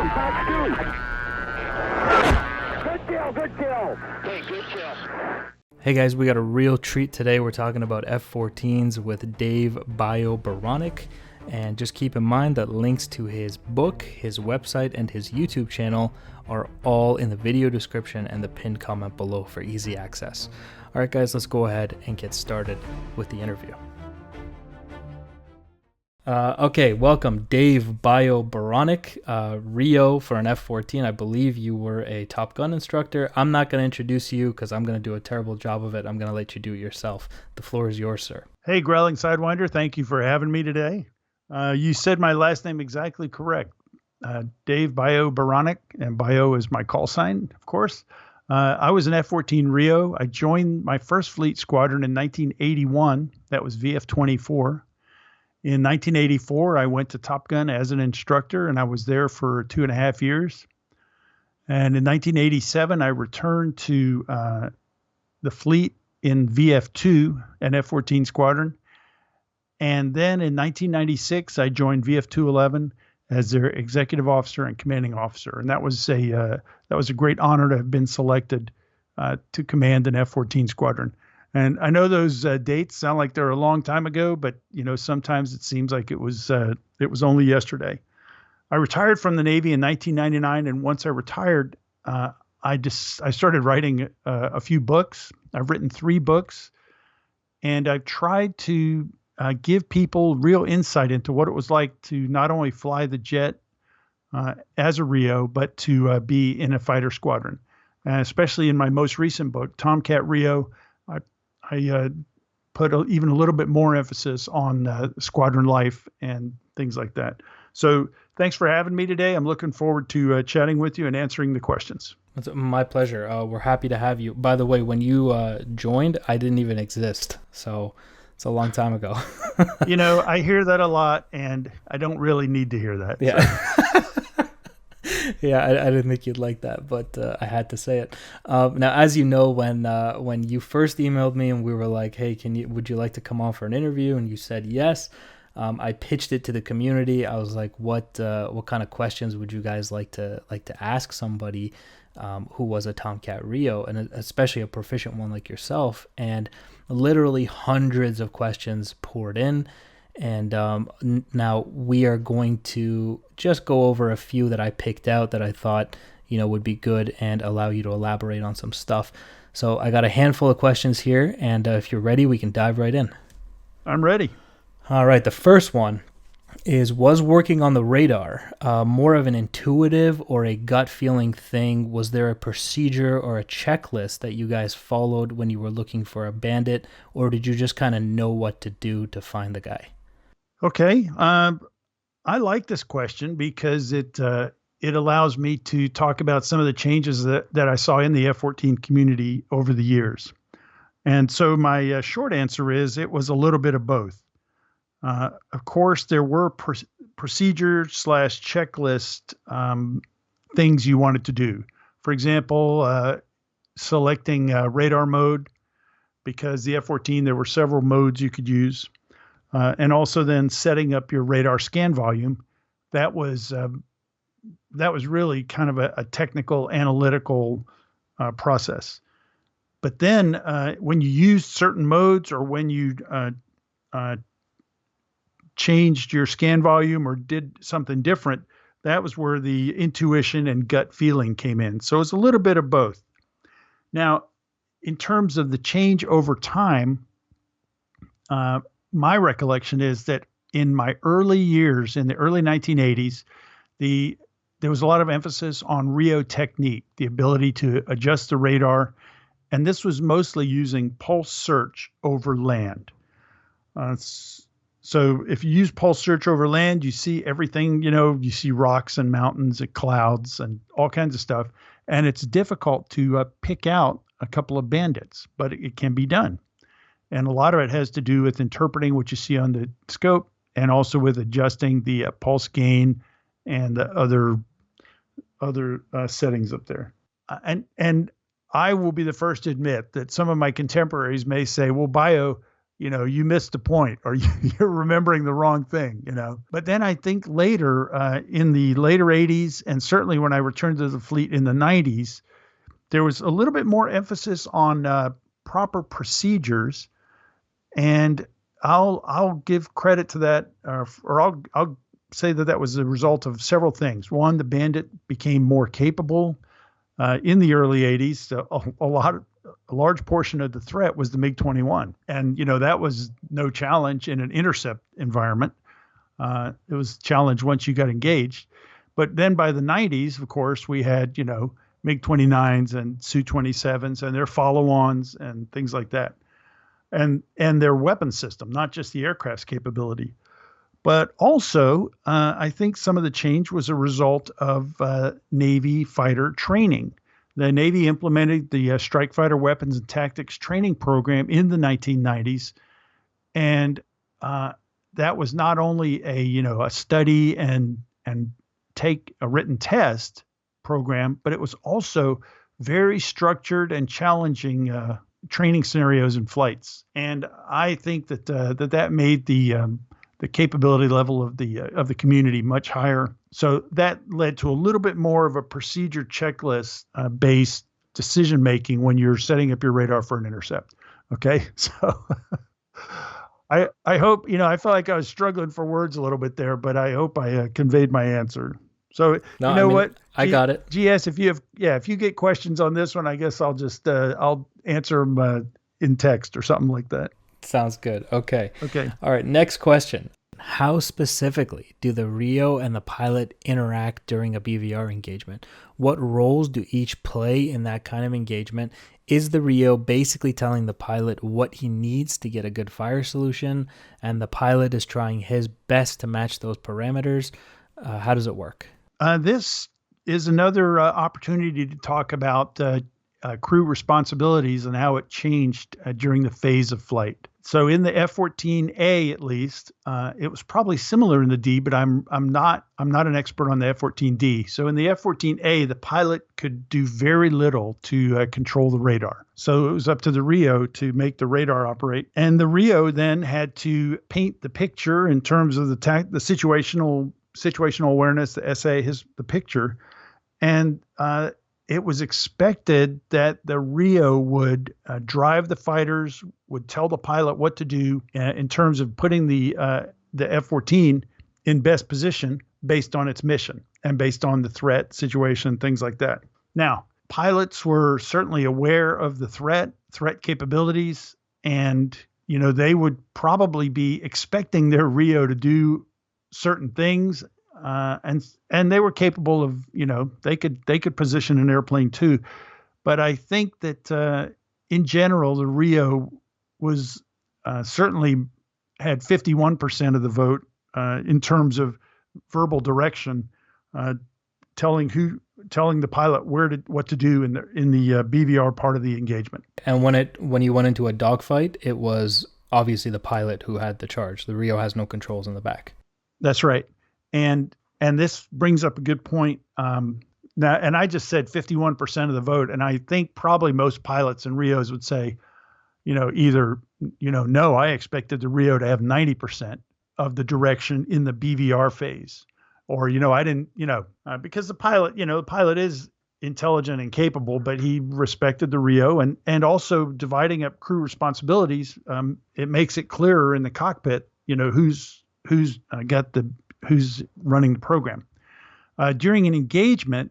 Good kill, good kill. Hey, good kill. Hey guys, we got a real treat today. We're talking about F-14s with Dave Baranek. And just keep in mind that links to his book, his website, and his YouTube channel are all in the video description and the pinned comment below for easy access. All right, guys, let's go ahead and get started with the interview. Okay, welcome, Dave Baranek, RIO for an F-14. I believe you were a Top Gun instructor. I'm not going to introduce you because I'm going to do a terrible job of it. I'm going to let you do it yourself. The floor is yours, sir. Hey, GrowlingSidewinder, thank you for having me today. You said my last name exactly correct. Dave Baranek, and Bio is my call sign, of course. I was an F-14 RIO. I joined my first fleet squadron in 1981. That was VF-24. In 1984, I went to Top Gun as an instructor, and I was there for 2.5 years. And in 1987, I returned to the fleet in VF-2, an F-14 squadron. And then in 1996, I joined VF-211 as their executive officer and commanding officer. And that was a great honor to have been selected to command an F-14 squadron. And I know those dates sound like they're a long time ago, but sometimes it seems like it was only yesterday. I retired from the Navy in 1999, and once I retired, I started writing a few books. I've written 3 books, and I've tried to give people real insight into what it was like to not only fly the jet as a RIO, but to be in a fighter squadron. Especially in my most recent book, Tomcat RIO, I put even a little bit more emphasis on squadron life and things like that. So thanks for having me today. I'm looking forward to chatting with you and answering the questions. It's my pleasure. We're happy to have you. By the way, when you joined, I didn't even exist. So it's a long time ago. I hear that a lot, and I don't really need to hear that. Yeah. So. Yeah, I didn't think you'd like that, but I had to say it. Now, as you know, when you first emailed me and we were like, "Hey, would you like to come on for an interview?" and you said yes, I pitched it to the community. I was like, "What kind of questions would you guys like to ask somebody who was a Tomcat RIO, and especially a proficient one like yourself?" And literally hundreds of questions poured in. And now we are going to just go over a few that I picked out that I thought, would be good and allow you to elaborate on some stuff. So I got a handful of questions here, and if you're ready, we can dive right in. I'm ready. All right. The first one was working on the radar more of an intuitive or a gut feeling thing? Was there a procedure or a checklist that you guys followed when you were looking for a bandit, or did you just kind of know what to do to find the guy? Okay. I like this question because it allows me to talk about some of the changes that I saw in the F-14 community over the years. And so my short answer is it was a little bit of both. Of course, there were procedure/checklist things you wanted to do. For example, selecting radar mode, because the F-14, there were several modes you could use. And also then setting up your radar scan volume. That was really kind of a technical, analytical process. But then when you used certain modes, or when you changed your scan volume or did something different, that was where the intuition and gut feeling came in. So it's a little bit of both. Now, in terms of the change over time, my recollection is that in my early years, in the early 1980s, there was a lot of emphasis on RIO technique, the ability to adjust the radar. And this was mostly using pulse search over land. So if you use pulse search over land, you see everything, you see rocks and mountains and clouds and all kinds of stuff. And it's difficult to pick out a couple of bandits, but it can be done. And a lot of it has to do with interpreting what you see on the scope, and also with adjusting the pulse gain and the other settings up there. And I will be the first to admit that some of my contemporaries may say, well, Bio, you missed the point, or you're remembering the wrong thing, But then I think later, in the later 80s, and certainly when I returned to the fleet in the 90s, there was a little bit more emphasis on proper procedures. And I'll give credit to that, or I'll say that was the result of several things. One, the Bandit became more capable in the early 80s. So a large portion of the threat was the MiG-21. And, that was no challenge in an intercept environment. It was a challenge once you got engaged. But then by the 90s, of course, we had, MiG-29s and Su-27s and their follow-ons and things like that. And their weapon system, not just the aircraft's capability. But also, I think some of the change was a result of Navy fighter training. The Navy implemented the Strike Fighter Weapons and Tactics Training Program in the 1990s. And that was not only a study and take a written test program, but it was also very structured and challenging training scenarios and flights. And I think that that made the capability level of the community much higher. So that led to a little bit more of a procedure checklist based decision making when you're setting up your radar for an intercept. Okay, so I hope I felt like I was struggling for words a little bit there, but I hope I conveyed my answer. So what? I got it. GS, if you get questions on this one, I guess I'll just I'll answer them in text or something like that. Sounds good. Okay. Okay. All right. Next question. How specifically do the RIO and the pilot interact during a BVR engagement? What roles do each play in that kind of engagement? Is the RIO basically telling the pilot what he needs to get a good fire solution, and the pilot is trying his best to match those parameters? How does it work? This is another opportunity to talk about crew responsibilities and how it changed during the phase of flight. So in the F-14A, at least, it was probably similar in the D, but I'm not an expert on the F-14D. So in the F-14A, the pilot could do very little to control the radar. So it was up to the RIO to make the radar operate, and the RIO then had to paint the picture in terms of the situational awareness, the SA, the picture, and it was expected that the RIO would drive the fighters, would tell the pilot what to do in terms of putting the F-14 in best position based on its mission and based on the threat situation, things like that. Now, pilots were certainly aware of the threat capabilities, and they would probably be expecting their RIO to do certain things. And they were capable of, they could position an airplane too. But I think that in general, the RIO was certainly had 51% of the vote in terms of verbal direction, telling the pilot what to do in the BVR part of the engagement. And when you went into a dogfight, it was obviously the pilot who had the charge. The RIO has no controls in the back. That's right. And this brings up a good point. Now, and I just said 51% of the vote, and I think probably most pilots and RIOs would say, either, no, I expected the RIO to have 90% of the direction in the BVR phase, or, I didn't, because the pilot is intelligent and capable, but he respected the RIO, and also dividing up crew responsibilities. It makes it clearer in the cockpit, who's running the program. During an engagement,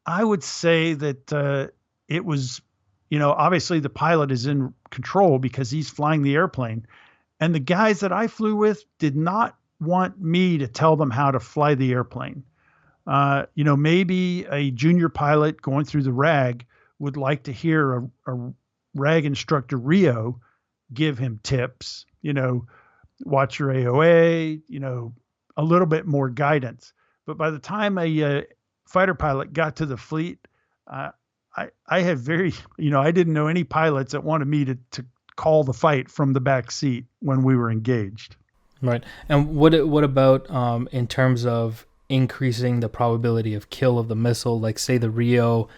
I would say that it was, obviously the pilot is in control because he's flying the airplane. And the guys that I flew with did not want me to tell them how to fly the airplane. Maybe a junior pilot going through the RAG would like to hear a RAG instructor RIO give him tips, watch your AOA, a little bit more guidance. But by the time a fighter pilot got to the fleet, I had I didn't know any pilots that wanted me to call the fight from the back seat when we were engaged. Right. And what about in terms of increasing the probability of kill of the missile? Like, say the RIO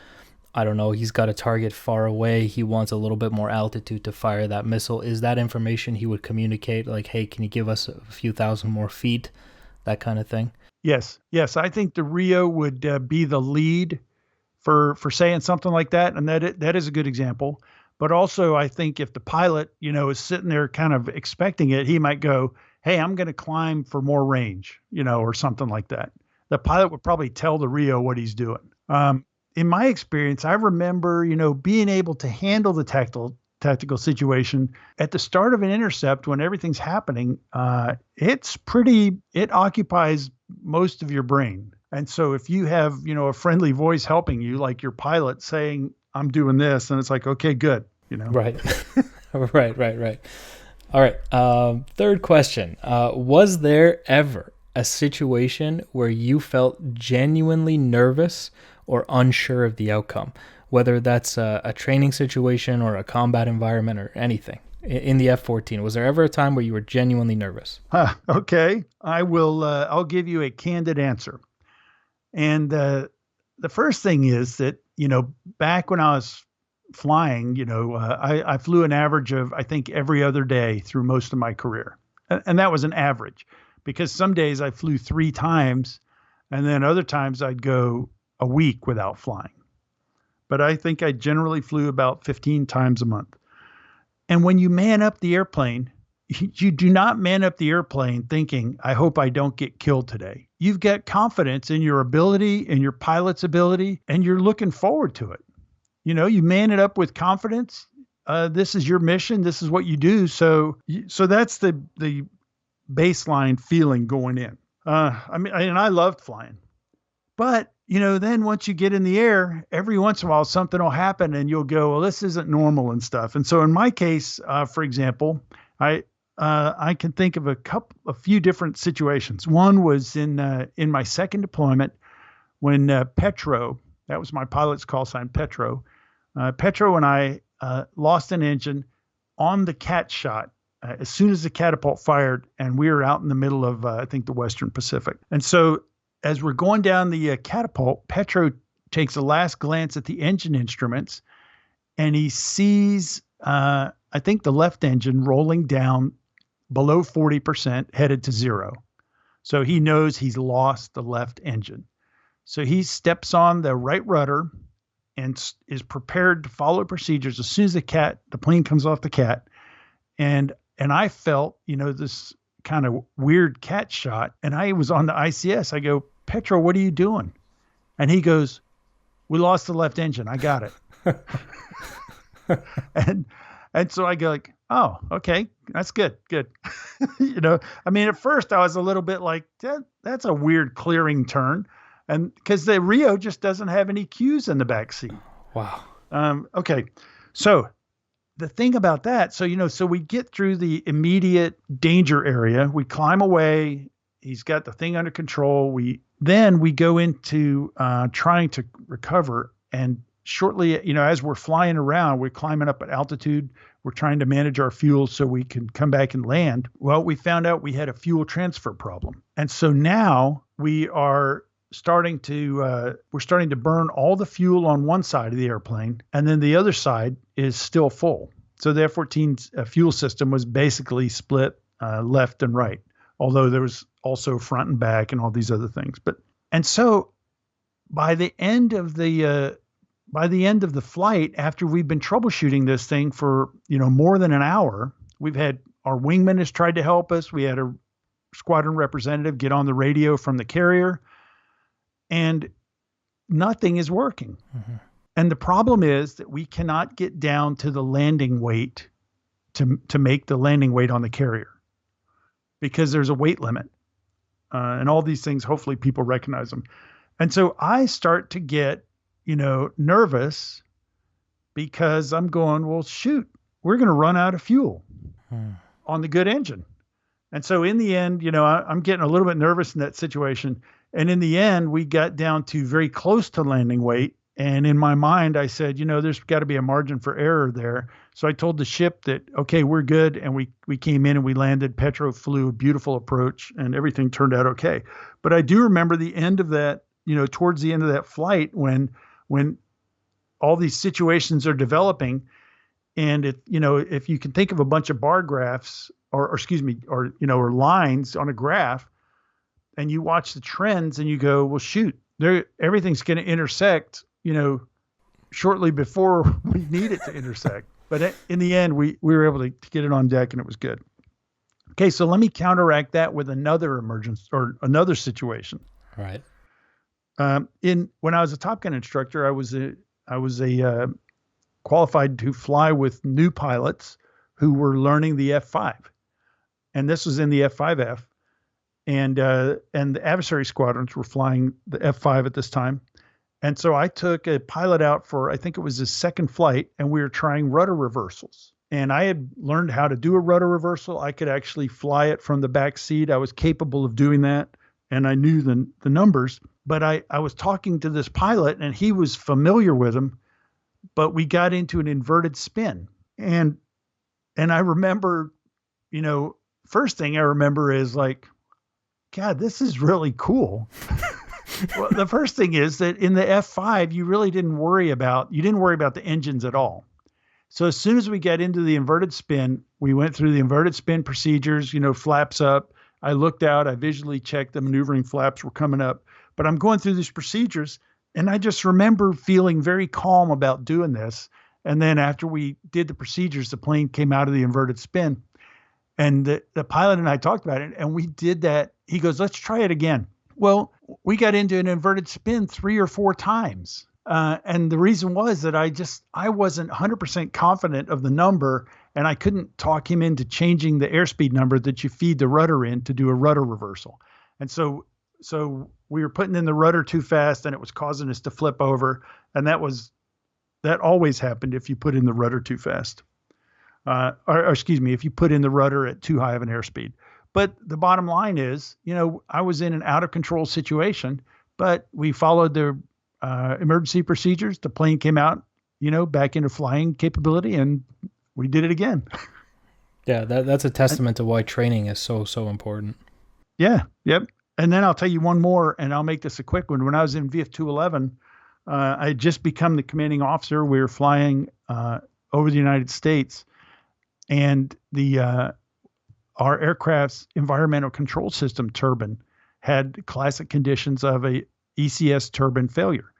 I don't know, he's got a target far away, he wants a little bit more altitude to fire that missile. Is that information he would communicate, like, hey, can you give us a few thousand more feet, that kind of thing? Yes. I think the RIO would be the lead for saying something like that, and that is a good example. But also, I think if the pilot, is sitting there kind of expecting it, he might go, "Hey, I'm going to climb for more range," or something like that. The pilot would probably tell the RIO what he's doing. In my experience, I remember, being able to handle the tactical situation at the start of an intercept when everything's happening. It occupies most of your brain. And so if you have, a friendly voice helping you, like your pilot saying, "I'm doing this," and it's like, okay, good, Right. Right. All right. Third question. Was there ever a situation where you felt genuinely nervous or unsure of the outcome, whether that's a training situation or a combat environment or anything in the F-14? Was there ever a time where you were genuinely nervous? Okay. I'll give you a candid answer. And the first thing is that, back when I was flying, I flew an average of, I think, every other day through most of my career. And that was an average, because some days I flew 3 times, and then other times I'd go a week without flying. But I think I generally flew about 15 times a month. And when you man up the airplane, you do not man up the airplane thinking, "I hope I don't get killed today." You've got confidence in your ability and your pilot's ability, and you're looking forward to it. You man it up with confidence. This is your mission. This is what you do. So that's the baseline feeling going in. And I loved flying. But, then once you get in the air, every once in a while, something will happen and you'll go, "Well, this isn't normal," and stuff. And so in my case, for example, I can think of a few different situations. One was in my second deployment when Petro, that was my pilot's call sign, Petro. Petro and I lost an engine on the cat shot as soon as the catapult fired, and we were out in the middle of, I think, the Western Pacific. And so as we're going down the catapult, Petro takes a last glance at the engine instruments, and he sees, I think, the left engine rolling down below 40%, headed to 0. So he knows he's lost the left engine. So he steps on the right rudder and is prepared to follow procedures as soon as the plane comes off the cat. And I felt, this kind of weird cat shot, and I was on the ICS. I go, "Petro, what are you doing?" And he goes, "We lost the left engine. I got it." and so I go like, "Oh, okay, that's good. At first I was a little bit like, that's a weird clearing turn. And because the RIO just doesn't have any cues in the back seat. Wow. Okay. So the thing about that, so we get through the immediate danger area. We climb away. He's got the thing under control. Then we go into trying to recover. And shortly, as we're flying around, we're climbing up at altitude. We're trying to manage our fuel so we can come back and land. Well, we found out we had a fuel transfer problem. And so now we are starting to burn all the fuel on one side of the airplane, and then the other side is still full. So the F-14's fuel system was basically split left and right, although there was also front and back and all these other things. And so by the end of the flight, after we've been troubleshooting this thing for more than an hour, we've had our wingman has tried to help us. We had a squadron representative get on the radio from the carrier, and nothing is working. Mm-hmm. And the problem is that we cannot get down to the landing weight to make the landing weight on the carrier, because there's a weight limit. And all these things, hopefully people recognize them. And so I start to get, nervous, because I'm going, well, shoot, we're going to run out of fuel on the good engine. And so in the end, I'm getting a little bit nervous in that situation. And in the end, we got down to very close to landing weight. And in my mind, I said, there's got to be a margin for error there. So I told the ship that, okay, we're good. And we came in and we landed. Petro flew a beautiful approach and everything turned out okay. But I do remember the end of that, towards the end of that flight when all these situations are developing, and if you can think of a bunch of bar graphs or lines on a graph, and you watch the trends and you go, well, shoot, everything's going to intersect, shortly before we need it to intersect. But in the end, we were able to get it on deck, and it was good. Okay, so let me counteract that with another emergence or another situation. All right. When I was a Top Gun instructor, I was qualified to fly with new pilots who were learning the F5, and this was in the F5F, and the adversary squadrons were flying the F5 at this time. And so I took a pilot out for, I think it was his second flight, and we were trying rudder reversals. And I had learned how to do a rudder reversal. I could actually fly it from the back seat. I was capable of doing that, and I knew the numbers. But I was talking to this pilot, and he was familiar with them, but we got into an inverted spin. And I remember, first thing I remember is like, God, this is really cool. Well, the first thing is that in the F5, you didn't worry about the engines at all. So as soon as we got into the inverted spin, we went through the inverted spin procedures, flaps up. I looked out, I visually checked the maneuvering flaps were coming up, but I'm going through these procedures, and I just remember feeling very calm about doing this. And then after we did the procedures, the plane came out of the inverted spin, and the pilot and I talked about it, and we did that. He goes, let's try it again. Well, we got into an inverted spin 3 or 4 times. And the reason was that I wasn't 100% confident of the number, and I couldn't talk him into changing the airspeed number that you feed the rudder in to do a rudder reversal. And so we were putting in the rudder too fast, and it was causing us to flip over. And that always happened if you put in the rudder too fast. If you put in the rudder at too high of an airspeed. But the bottom line is, I was in an out of control situation, but we followed the emergency procedures. The plane came out, back into flying capability, and we did it again. Yeah, that's a testament to why training is so important. Yeah, yep. And then I'll tell you one more, and I'll make this a quick one. When I was in VF 211, I had just become the commanding officer. We were flying over the United States, and our aircraft's environmental control system turbine had classic conditions of a ECS turbine failure.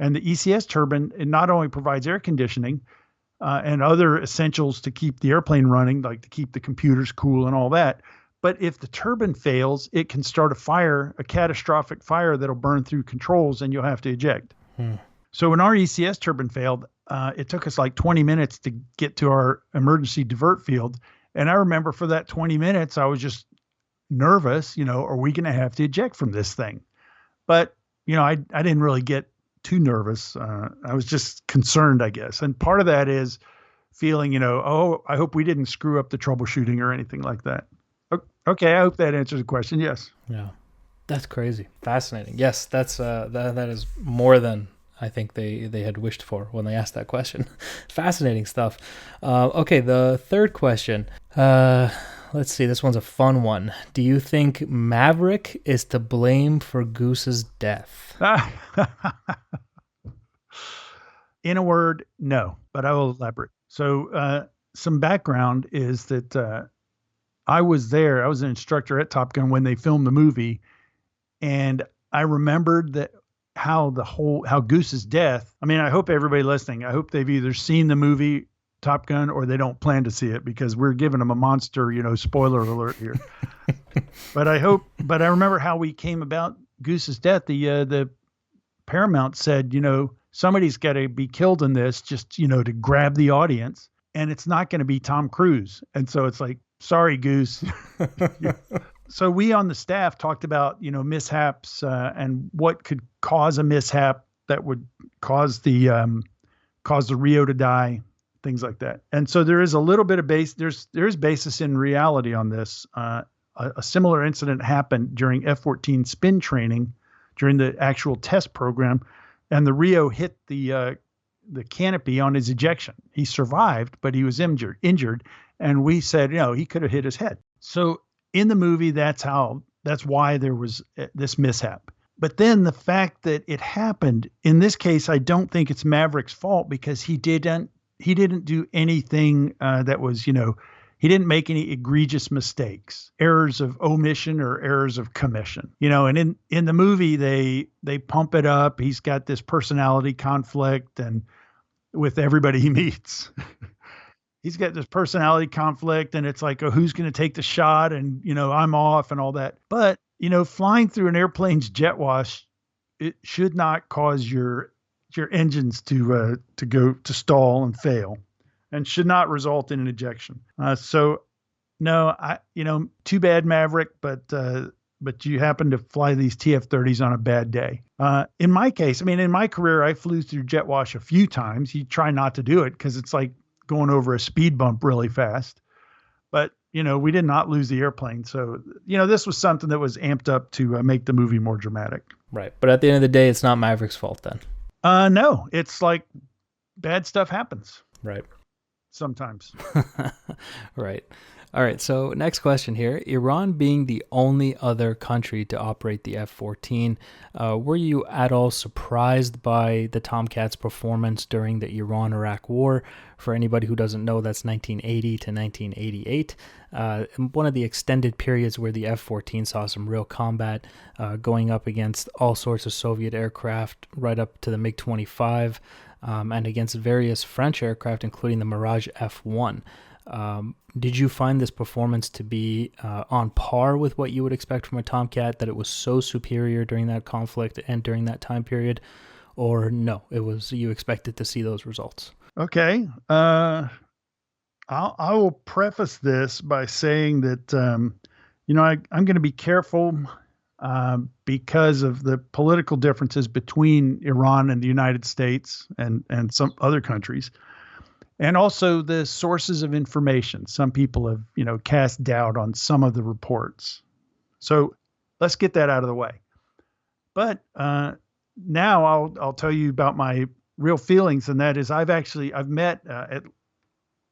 And the ECS turbine, it not only provides air conditioning and other essentials to keep the airplane running, like to keep the computers cool and all that, but if the turbine fails, it can start a catastrophic fire that'll burn through controls, and you'll have to eject. So when our ECS turbine failed, it took us like 20 minutes to get to our emergency divert field. And I remember for that 20 minutes, I was just nervous, are we going to have to eject from this thing? But, I didn't really get too nervous. I was just concerned, I guess. And part of that is feeling, I hope we didn't screw up the troubleshooting or anything like that. Okay, I hope that answers the question. Yes. Yeah, that's crazy. Fascinating. Yes, that's that is more than I think they had wished for when they asked that question. Fascinating stuff. Okay, the third question. Let's see. This one's a fun one. Do you think Maverick is to blame for Goose's death? In a word, no, but I will elaborate. So some background is that I was there. I was an instructor at Top Gun when they filmed the movie, and I remembered how Goose's death. I mean, I hope everybody listening, I hope they've either seen the movie Top Gun or they don't plan to see it, because we're giving them a monster, spoiler alert here. But I remember how we came about Goose's death. The Paramount said, somebody's got to be killed in this, just, to grab the audience, and it's not going to be Tom Cruise. And so it's like, sorry, Goose. So we on the staff talked about, mishaps and what could cause a mishap that would cause the RIO to die, things like that. And so there is a little bit of there is basis in reality on this. A similar incident happened during F-14 spin training during the actual test program, and the RIO hit the canopy on his ejection. He survived, but he was injured, and we said, he could have hit his head. So in the movie, that's why there was this mishap. But then the fact that it happened in this case, I don't think it's Maverick's fault because he didn't do anything that was, he didn't make any egregious mistakes, errors of omission or errors of commission. And in the movie they pump it up. He's got this personality conflict and with everybody he meets. He's got this personality conflict and it's like, oh, who's going to take the shot? And, I'm off and all that. But, flying through an airplane's jet wash, it should not cause your engines to stall and fail and should not result in an ejection. So no, too bad, Maverick, but you happen to fly these TF-30s on a bad day. In my case, in my career, I flew through jet wash a few times. You try not to do it because it's like going over a speed bump really fast. But, we did not lose the airplane. So, this was something that was amped up to make the movie more dramatic. Right. But at the end of the day, it's not Maverick's fault then. No, it's like bad stuff happens. Right. Sometimes. Right. All right. So next question here. Iran being the only other country to operate the F-14, were you at all surprised by the Tomcat's performance during the Iran-Iraq War? For anybody who doesn't know, that's 1980 to 1988. One of the extended periods where the F-14 saw some real combat, going up against all sorts of Soviet aircraft, right up to the MiG-25, and against various French aircraft, including the Mirage F1. Did you find this performance to be on par with what you would expect from a Tomcat, that it was so superior during that conflict and during that time period? Or no, you expected to see those results? Okay. I will preface this by saying that, I'm going to be careful because of the political differences between Iran and the United States and some other countries. And also the sources of information. Some people have, cast doubt on some of the reports. So let's get that out of the way. But now I'll tell you about my real feelings, and that is I've met at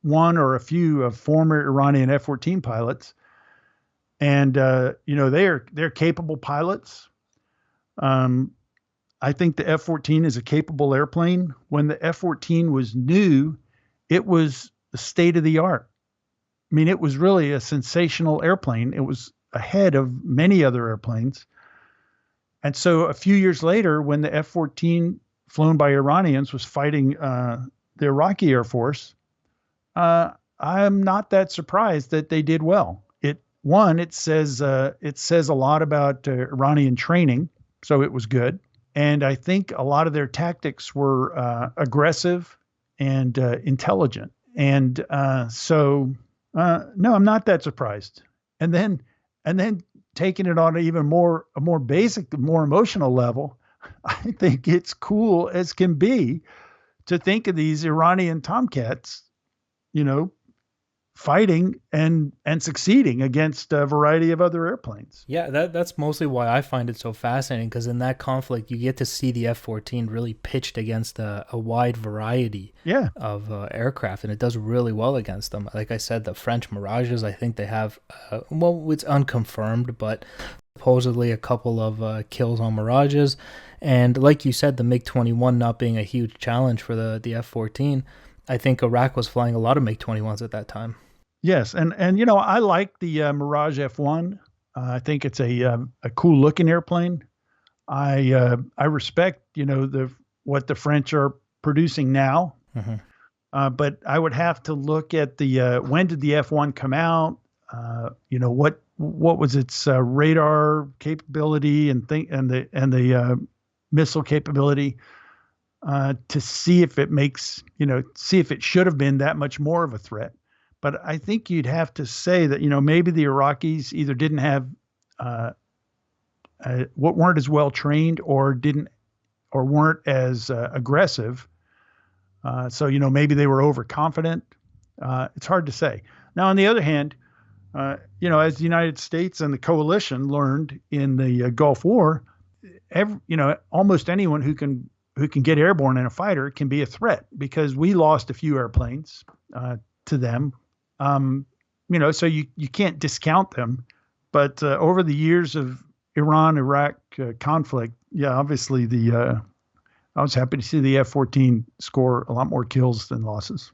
one or a few of former Iranian F-14 pilots, and they're capable pilots. I think the F-14 is a capable airplane. When the F-14 was new, it was the state of the art. It was really a sensational airplane. It was ahead of many other airplanes. And so a few years later, when the F-14 flown by Iranians was fighting the Iraqi Air Force, I'm not that surprised that they did well. It says a lot about Iranian training, so it was good. And I think a lot of their tactics were aggressive and intelligent. And no, I'm not that surprised. And then taking it on a more basic, more emotional level, I think it's cool as can be to think of these Iranian Tomcats, fighting and succeeding against a variety of other airplanes. Yeah, that's mostly why I find it so fascinating, because in that conflict, you get to see the F-14 really pitched against a wide variety of aircraft, and it does really well against them. Like I said, the French Mirages, I think they have, it's unconfirmed, but supposedly a couple of kills on Mirages. And like you said, the MiG-21 not being a huge challenge for the F-14, I think Iraq was flying a lot of MiG-21s at that time. Yes, and I like the Mirage F1. I think it's a cool looking airplane. I respect what the French are producing now. Mm-hmm. But I would have to look at when did the F1 come out? What was its radar capability and the missile capability to see if it should have been that much more of a threat. But I think you'd have to say that, maybe the Iraqis either didn't have, weren't as well trained or weren't as aggressive. So, maybe they were overconfident. It's hard to say. Now, on the other hand, as the United States and the coalition learned in the Gulf War, almost anyone who can get airborne in a fighter can be a threat, because we lost a few airplanes to them. So you can't discount them. But over the years of Iran-Iraq conflict, yeah, obviously I was happy to see the F-14 score a lot more kills than losses.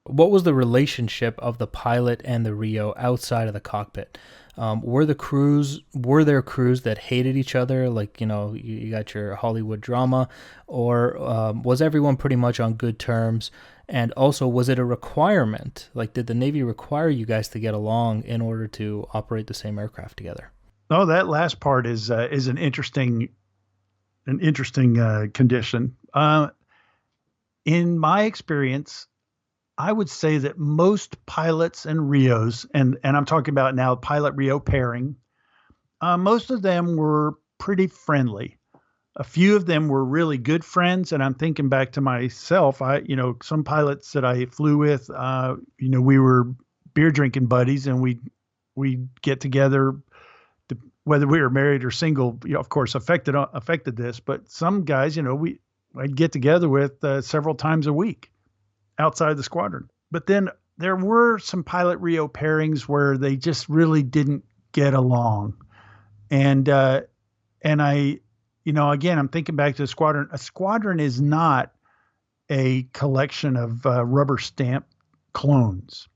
What was the relationship of the pilot and the RIO outside of the cockpit? Were there crews that hated each other, like, you got your Hollywood drama, or was everyone pretty much on good terms? And also, was it a requirement? Like, did the Navy require you guys to get along in order to operate the same aircraft together? Oh, that last part is an interesting condition. In my experience, I would say that most pilots and RIOs, and I'm talking about now pilot RIO pairing, most of them were pretty friendly. A few of them were really good friends, and I'm thinking back to myself. Some pilots that I flew with, we were beer drinking buddies, and we get together. Whether we were married or single, of course, affected this. But some guys, I'd get together with several times a week outside the squadron. But then there were some pilot RIO pairings where they just really didn't get along. And I, again, I'm thinking back to the squadron. A squadron is not a collection of rubber stamp clones.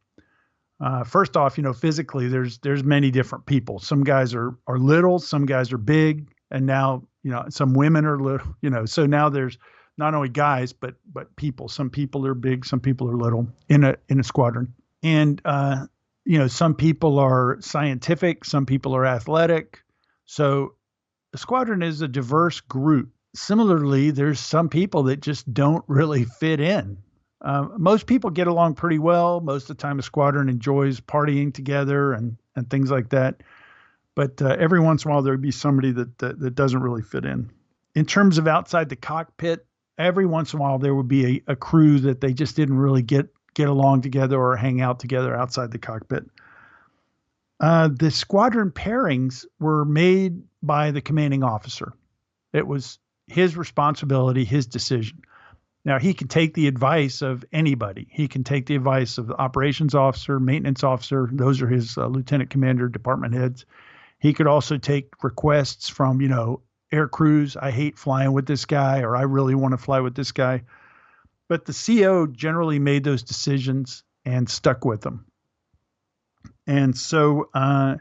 First off, physically there's many different people. Some guys are little, some guys are big, and now, some women are little, so now there's not only guys, but people. Some people are big, some people are little in a squadron. And, some people are scientific, some people are athletic. So a squadron is a diverse group. Similarly, there's some people that just don't really fit in. Most people get along pretty well. Most of the time, a squadron enjoys partying together and things like that. But every once in a while, there would be somebody that doesn't really fit in. In terms of outside the cockpit, every once in a while, there would be a crew that they just didn't really get along together or hang out together outside the cockpit. The squadron pairings were made by the commanding officer. It was his responsibility, his decision. Now, he can take the advice of anybody. He can take the advice of the operations officer, maintenance officer. Those are his lieutenant commander, department heads. He could also take requests from, air crews. I hate flying with this guy, or I really want to fly with this guy. But the CO generally made those decisions and stuck with them. And so I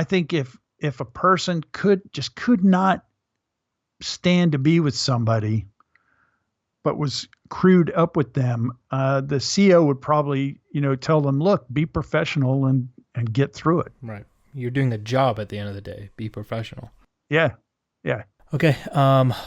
think if a person could not stand to be with somebody, but was crewed up with them, the CO would probably, tell them, look, be professional and get through it. Right. You're doing a job at the end of the day. Be professional. Yeah. Okay.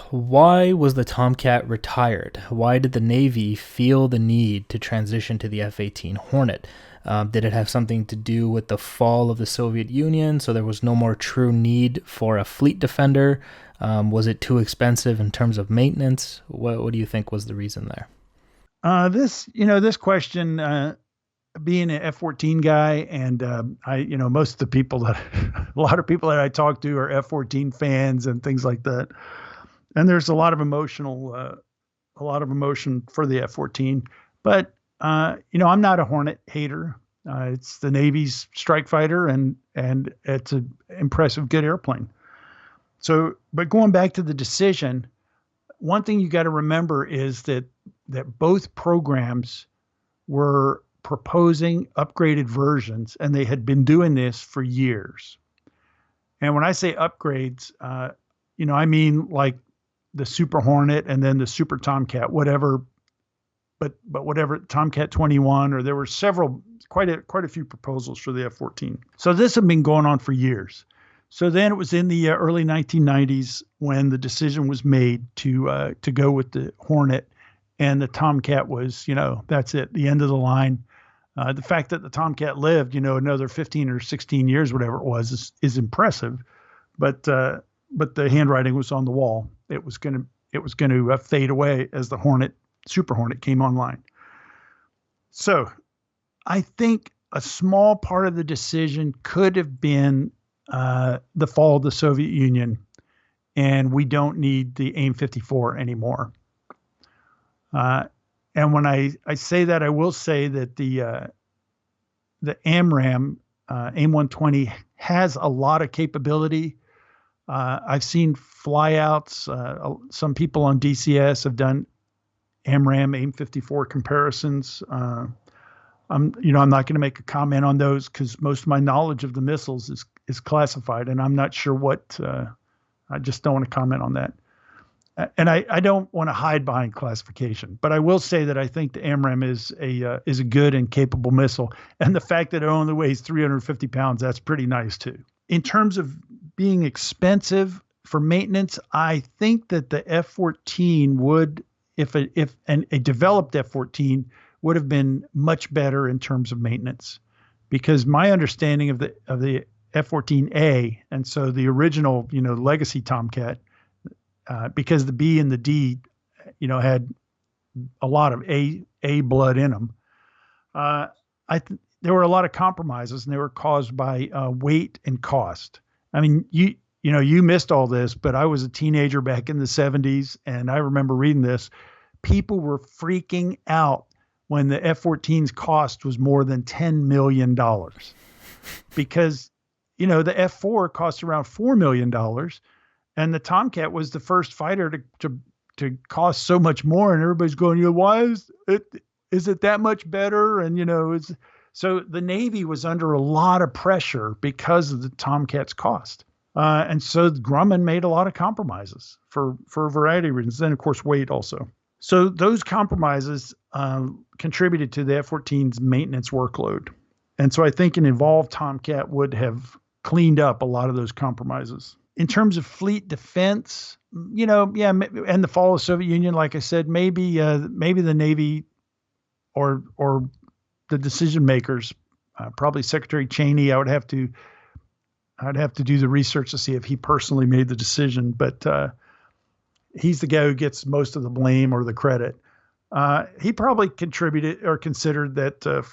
Why was the Tomcat retired? Why did the Navy feel the need to transition to the F-18 Hornet? Did it have something to do with the fall of the Soviet Union, so there was no more true need for a fleet defender? Was it too expensive in terms of maintenance? What do you think was the reason there? This question, being an F-14 guy, and most of the people a lot of people that I talk to are F-14 fans and things like that. And there's a lot of emotion for the F-14, but I'm not a Hornet hater. It's the Navy's strike fighter, and it's an impressive, good airplane. So, but going back to the decision, one thing you got to remember is that both programs were proposing upgraded versions, and they had been doing this for years. And when I say upgrades, I mean like the Super Hornet and then the Super Tomcat, whatever. But whatever, Tomcat 21, or there were quite a few proposals for the F-14. So this had been going on for years. So then it was in the early 1990s when the decision was made to go with the Hornet, and the Tomcat was, that's it, the end of the line. The fact that the Tomcat lived, another 15 or 16 years, whatever it was, is impressive. But the handwriting was on the wall. It was going to fade away as the Super Hornet came online. So I think a small part of the decision could have been the fall of the Soviet Union, and we don't need the AIM-54 anymore. And when I say that, I will say that the AMRAAM AIM-120 has a lot of capability. I've seen flyouts. Some people on DCS have done AMRAAM, AIM-54 comparisons. I'm not going to make a comment on those because most of my knowledge of the missiles is classified, and I'm not sure what. I just don't want to comment on that. And I don't want to hide behind classification, but I will say that I think the AMRAAM is a good and capable missile, and the fact that it only weighs 350 pounds, that's pretty nice too. In terms of being expensive for maintenance, I think that the F-14 would, if a developed F-14 would have been much better in terms of maintenance, because my understanding of the F-14A, and so the original legacy Tomcat, because the B and the D had a lot of A blood in them, there were a lot of compromises, and they were caused by weight and cost. I mean, you missed all this, but I was a teenager back in the 70s, and I remember reading this. People were freaking out when the F-14's cost was more than $10 million, because the F-4 cost around $4 million, and the Tomcat was the first fighter to cost so much more, and everybody's going, why is it that much better? And so the Navy was under a lot of pressure because of the Tomcat's cost. And so Grumman made a lot of compromises for a variety of reasons. Then, of course, weight also. So those compromises contributed to the F-14's maintenance workload. And so I think an evolved Tomcat would have cleaned up a lot of those compromises. In terms of fleet defense, and the fall of the Soviet Union, like I said, maybe the Navy or the decision makers, probably Secretary Cheney. I'd have to do the research to see if he personally made the decision, but he's the guy who gets most of the blame or the credit. He probably contributed or considered that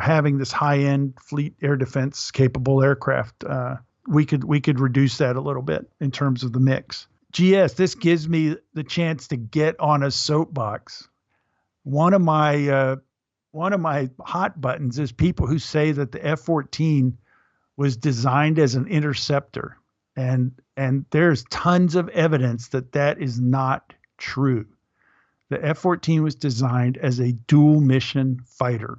having this high-end fleet air defense capable aircraft, we could reduce that a little bit in terms of the mix. GS, this gives me the chance to get on a soapbox. One of my hot buttons is people who say that the F-14 was designed as an interceptor, and there's tons of evidence that is not true. The F-14 was designed as a dual mission fighter.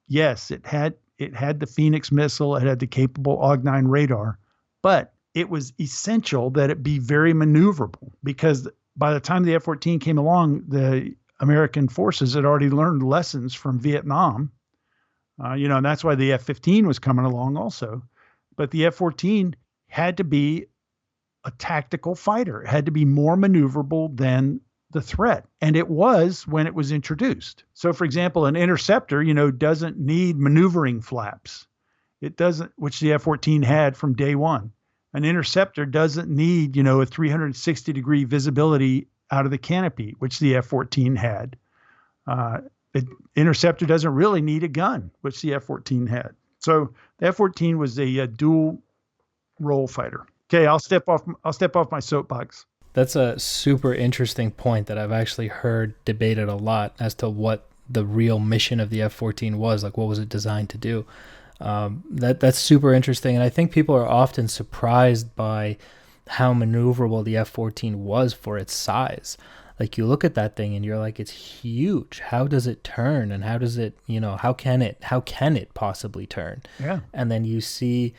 Yes, it had the Phoenix missile, it had the capable AWG-9 radar, but it was essential that it be very maneuverable, because by the time the F-14 came along, the American forces had already learned lessons from Vietnam, and that's why the F-15 was coming along also. But the F-14 had to be a tactical fighter. It had to be more maneuverable than the threat. And it was when it was introduced. So, for example, an interceptor, doesn't need maneuvering flaps. It doesn't, which the F-14 had from day one. An interceptor doesn't need, a 360-degree visibility out of the canopy, which the F-14 had. The interceptor doesn't really need a gun, which the F-14 had. So the F-14 was a dual role fighter. Okay, I'll step off my soapbox. That's a super interesting point that I've actually heard debated a lot as to what the real mission of the F-14 was. Like, what was it designed to do? That's super interesting, and I think people are often surprised by how maneuverable the F-14 was for its size. Like, you look at that thing and you're like, it's huge. How does it turn? And how does it, how can it possibly turn? Yeah. And then you see,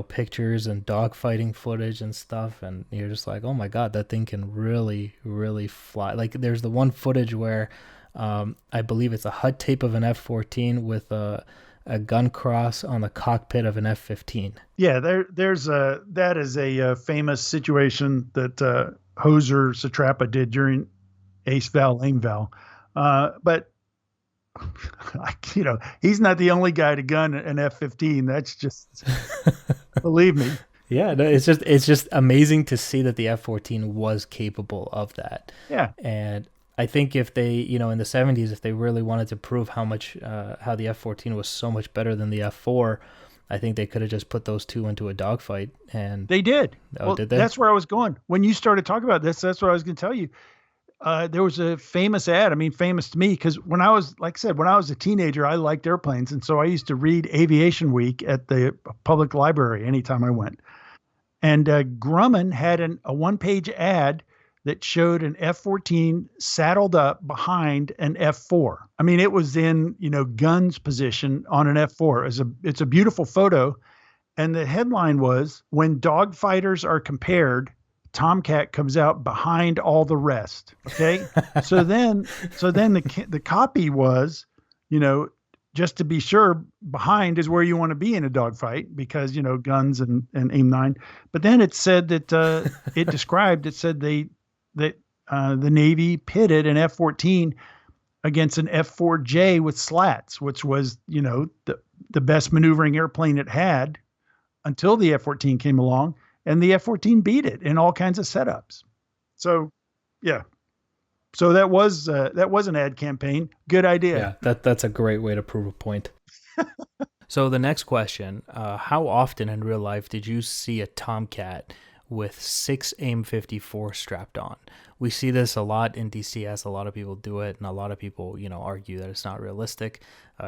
pictures and dogfighting footage and stuff, and you're just like, oh my God, that thing can really, really fly. Like, there's the one footage where I believe it's a HUD tape of an F-14 with a gun cross on the cockpit of an F-15. Yeah, that is a famous situation that Hoser Satrapa did during Ace Val, Lame Val. But he's not the only guy to gun an F-15. That's just, believe me. Yeah, no, it's just amazing to see that the F-14 was capable of that. Yeah. And I think if they, in the 70s, if they really wanted to prove how the F-14 was so much better than the F-4, I think they could have just put those two into a dogfight. And they did. Oh, did they? That's where I was going. When you started talking about this, that's what I was going to tell you. There was a famous ad. I mean, famous to me because when I was, like I said, when I was a teenager, I liked airplanes. And so I used to read Aviation Week at the public library anytime I went. And Grumman had a one-page ad that showed an F-14 saddled up behind an F-4. I mean, it was in, guns position on an F-4. It's a beautiful photo. And the headline was, "When dogfighters are compared, Tomcat comes out behind all the rest." Okay. so then the copy was, just to be sure, behind is where you want to be in a dogfight because, guns and AIM-9. But then it said that it said that the Navy pitted an F-14 against an F-4J with slats, which was, the best maneuvering airplane it had until the F-14 came along, and the F-14 beat it in all kinds of setups. So, yeah. So that was an ad campaign. Good idea. Yeah, that's a great way to prove a point. So the next question, how often in real life did you see a Tomcat with 6 AIM-54 strapped on? We see this a lot in DCS. A lot of people do it, and a lot of people, argue that it's not realistic.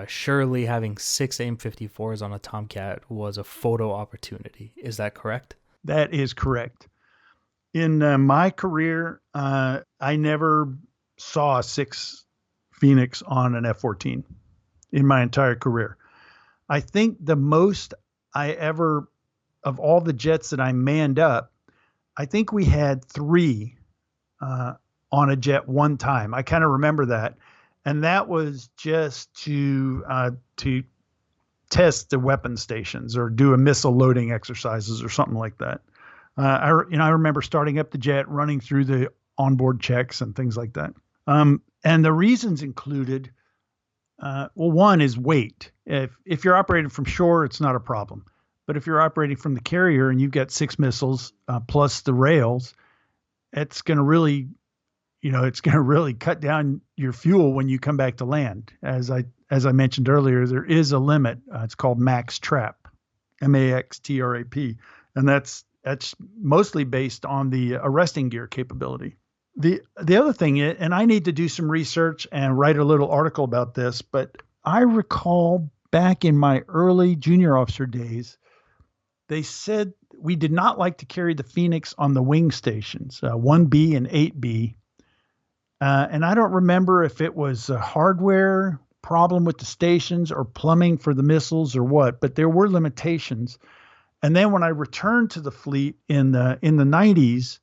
Surely having 6 AIM-54s on a Tomcat was a photo opportunity. Is that correct? That is correct. In my career, I never saw a 6 Phoenix on an F-14 in my entire career. I think the most I ever, of all the jets that I manned up, I think we had 3 on a jet one time. I kind of remember that. And that was just to test the weapon stations or do a missile loading exercises or something like that. I remember starting up the jet, running through the onboard checks and things like that. And the reasons included, one is weight. If you're operating from shore, it's not a problem. But if you're operating from the carrier and you've got 6 missiles plus the rails, it's going to really, cut down your fuel when you come back to land. As I mentioned earlier, there is a limit. It's called max trap, MAXTRAP, and that's mostly based on the arresting gear capability. The other thing is, and I need to do some research and write a little article about this, but I recall back in my early junior officer days, they said we did not like to carry the Phoenix on the wing stations, 1B and 8B. And I don't remember if it was a hardware problem with the stations or plumbing for the missiles or what, but there were limitations. And then when I returned to the fleet in the 90s,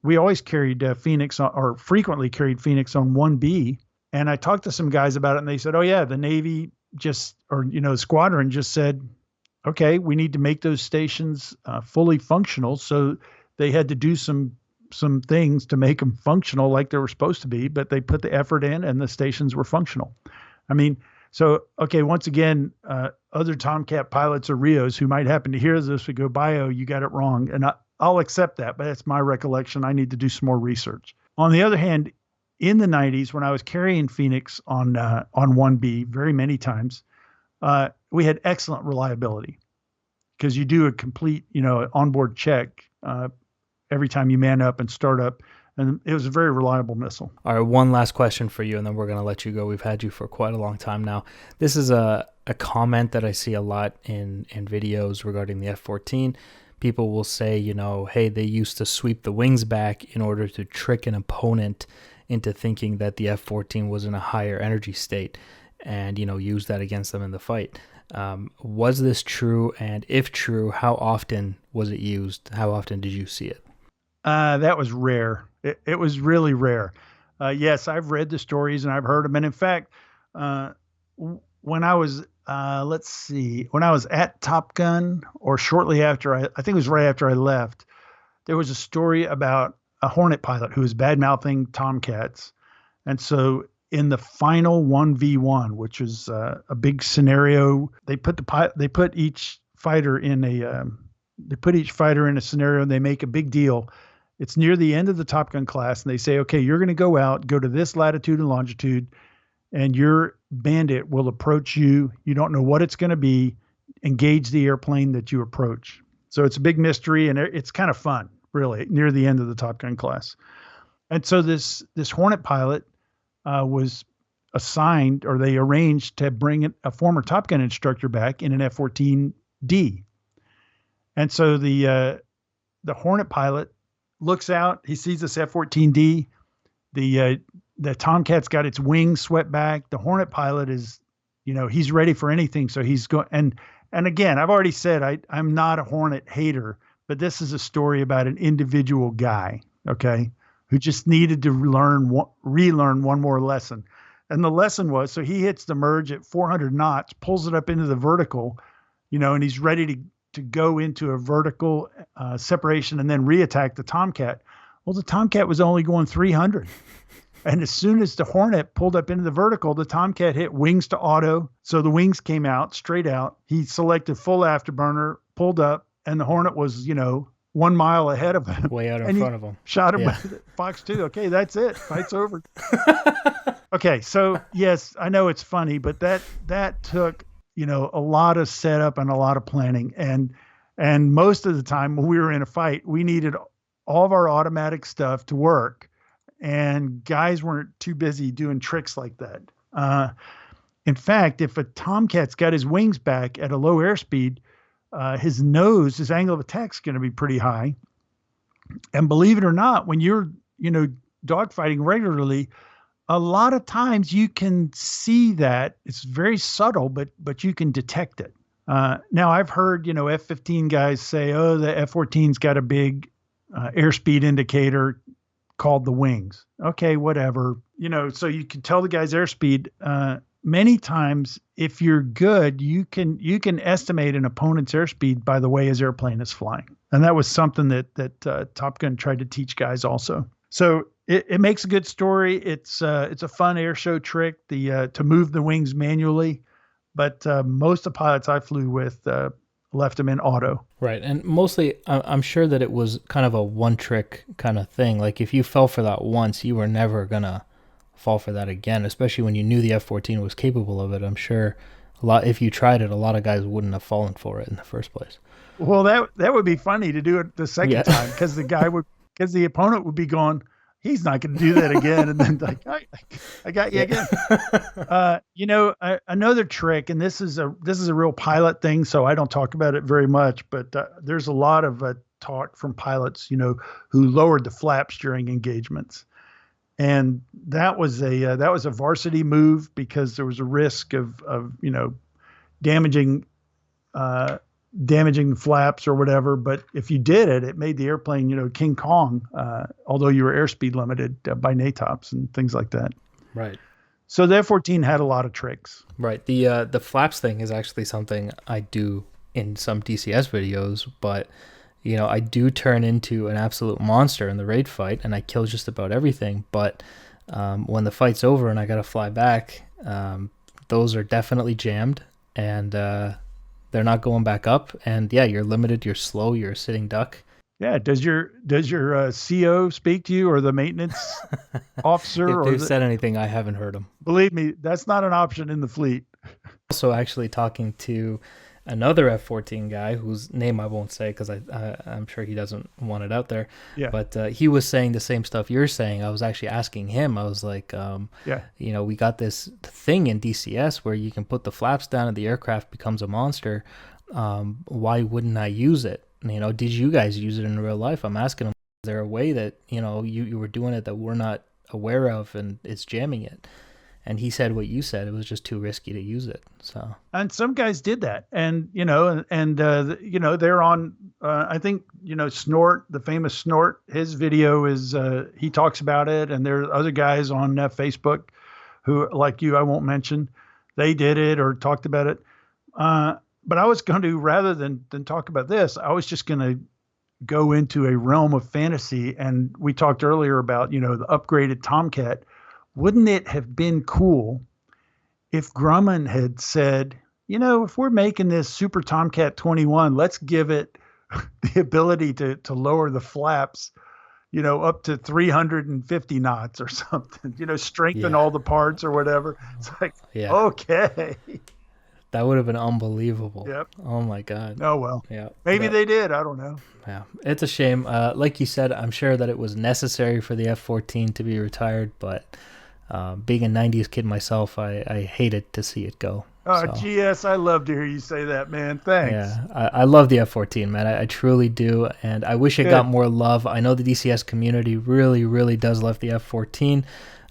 we always carried Phoenix or frequently carried Phoenix on 1B. And I talked to some guys about it and they said, oh yeah, the Navy squadron just said, okay, we need to make those stations fully functional. So they had to do some things to make them functional like they were supposed to be, but they put the effort in and the stations were functional. I mean, so, okay, once again, other Tomcat pilots or RIOs who might happen to hear this would go, "Bio, you got it wrong." And I'll accept that, but that's my recollection. I need to do some more research. On the other hand, in the 90s, when I was carrying Phoenix on 1B very many times, we had excellent reliability because you do a complete, onboard check every time you man up and start up. And it was a very reliable missile. All right, one last question for you, and then we're going to let you go. We've had you for quite a long time now. This is a comment that I see a lot in videos regarding the F-14. People will say, hey, they used to sweep the wings back in order to trick an opponent into thinking that the F-14 was in a higher energy state and, use that against them in the fight. Was this true? And if true, how often was it used? How often did you see it? That was rare. It was really rare. Yes, I've read the stories and I've heard them. And in fact, when I was, when I was at Top Gun or shortly after, I think it was right after I left, there was a story about a Hornet pilot who was bad-mouthing Tomcats. And so in the final 1v1, which was a big scenario, they put each fighter in a scenario and they make a big deal. It's near the end of the Top Gun class, and they say, okay, you're going to go to this latitude and longitude, and your bandit will approach you. You don't know what it's going to be. Engage the airplane that you approach. So it's a big mystery, and it's kind of fun, really, near the end of the Top Gun class. And so this Hornet pilot was assigned, or they arranged to bring a former Top Gun instructor back in an F-14D. And so the Hornet pilot looks out, he sees this F-14D, the Tomcat's got its wings swept back. The Hornet pilot is, he's ready for anything. So he's going, and again, I've already said I'm not a Hornet hater, but this is a story about an individual guy, okay, who just needed to relearn one more lesson. And the lesson was, so he hits the merge at 400 knots, pulls it up into the vertical, and he's ready to go into a vertical separation and then reattack the Tomcat. Well, the Tomcat was only going 300. And as soon as the Hornet pulled up into the vertical, the Tomcat hit wings to auto. So the wings came out straight out. He selected full afterburner, pulled up, and the Hornet was, 1 mile ahead of him. Way out in front of him. Shot him with Fox 2. Okay, that's it. Fight's over. Okay, so yes, I know it's funny, but that took, a lot of setup and a lot of planning. And most of the time when we were in a fight, we needed all of our automatic stuff to work. And guys weren't too busy doing tricks like that. In fact, if a Tomcat's got his wings back at a low airspeed, his angle of attack is going to be pretty high. And believe it or not, when you're, dogfighting regularly, a lot of times you can see that. It's very subtle, but you can detect it. Now I've heard, F-15 guys say, oh, the F-14's got a big airspeed indicator called the wings. Okay, whatever. So you can tell the guy's airspeed. Many times, if you're good, you can estimate an opponent's airspeed by the way his airplane is flying. And that was something that Top Gun tried to teach guys also. So it makes a good story. It's a fun air show trick, to move the wings manually. But most of the pilots I flew with left them in auto. Right. And mostly, I'm sure that it was kind of a one-trick kind of thing. Like, if you fell for that once, you were never going to fall for that again, especially when you knew the F-14 was capable of it. I'm sure if you tried it, a lot of guys wouldn't have fallen for it in the first place. Well, that would be funny to do it the second time, because the opponent would be going, he's not going to do that again. And then like, I got you again. Another trick, and this is a real pilot thing, so I don't talk about it very much, but there's a lot of talk from pilots, who lowered the flaps during engagements. And that was a varsity move, because there was a risk of damaging the flaps or whatever. But if you did it, it made the airplane, King Kong, although you were airspeed limited by NATOPS and things like that. Right. So the F-14 had a lot of tricks. Right. The flaps thing is actually something I do in some DCS videos, but I do turn into an absolute monster in the raid fight, and I kill just about everything. But when the fight's over and I got to fly back, those are definitely jammed, and they're not going back up. And yeah, you're limited, you're slow, you're a sitting duck. Yeah. Does your CO speak to you, or the maintenance officer? If they've said anything, I haven't heard them. Believe me, that's not an option in the fleet. Also, actually talking to another F-14 guy whose name I won't say because I'm sure he doesn't want it out there. Yeah. But he was saying the same stuff you're saying. I was actually asking him. I was like, we got this thing in DCS where you can put the flaps down and the aircraft becomes a monster. Why wouldn't I use it? Did you guys use it in real life? I'm asking him, is there a way that, you were doing it that we're not aware of and it's jamming it? And he said what you said. It was just too risky to use it. So, and some guys did that, and they're on. I think Snort, the famous Snort. His video is he talks about it, and there are other guys on Facebook who, like you, I won't mention. They did it or talked about it. But I was going to, rather than talk about this, I was just going to go into a realm of fantasy. And we talked earlier about the upgraded Tomcat. Wouldn't it have been cool if Grumman had said, if we're making this Super Tomcat 21, let's give it the ability to lower the flaps, up to 350 knots or something, strengthen all the parts or whatever. It's like, okay. That would have been unbelievable. Yep. Oh my God. Oh, well. Yeah. Maybe they did. I don't know. Yeah. It's a shame. Like you said, I'm sure that it was necessary for the F-14 to be retired, but being a 90s kid myself, I hated to see it go. Oh, So, GS, I love to hear you say that, man. Thanks. yeah, I love the F-14, man. I truly do, and I wish it got more love. I know the DCS community really, really does love the F-14.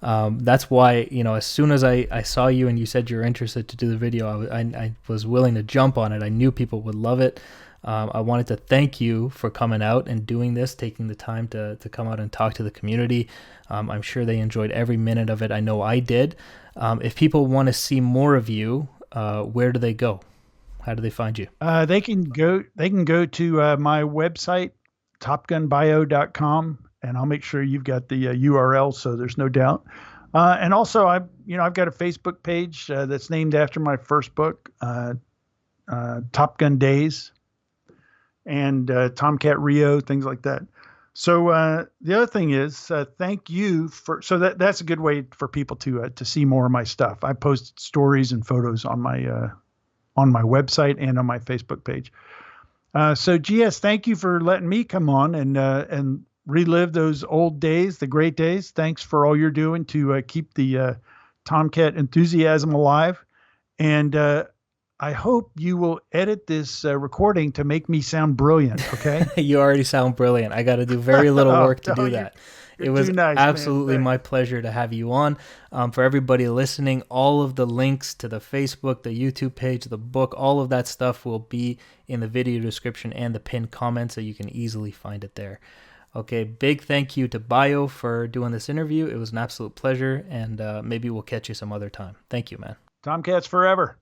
That's why, as soon as I saw you and you said you're interested to do the video, I was willing to jump on it. I knew people would love it. I wanted to thank you for coming out and doing this, taking the time to come out and talk to the community. I'm sure they enjoyed every minute of it. I know I did. If people want to see more of you, where do they go? How do they find you? They can go to my website, topgunbio.com, and I'll make sure you've got the URL so there's no doubt. And also I've got a Facebook page that's named after my first book, Top Gun Days, and Tomcat RIO, things like that. So the other thing is, thank you for. So that's a good way for people to see more of my stuff. I post stories and photos on my website and on my Facebook page. So GS, thank you for letting me come on and relive those old days, the great days. Thanks for all you're doing to keep the Tomcat enthusiasm alive. And I hope you will edit this recording to make me sound brilliant, okay? You already sound brilliant. I got to do very little work to do that. It was nice, absolutely my pleasure to have you on. For everybody listening, all of the links to the Facebook, the YouTube page, the book, all of that stuff will be in the video description and the pinned comments, so you can easily find it there. Okay, big thank you to Bio for doing this interview. It was an absolute pleasure, and maybe we'll catch you some other time. Thank you, man. Tomcats forever.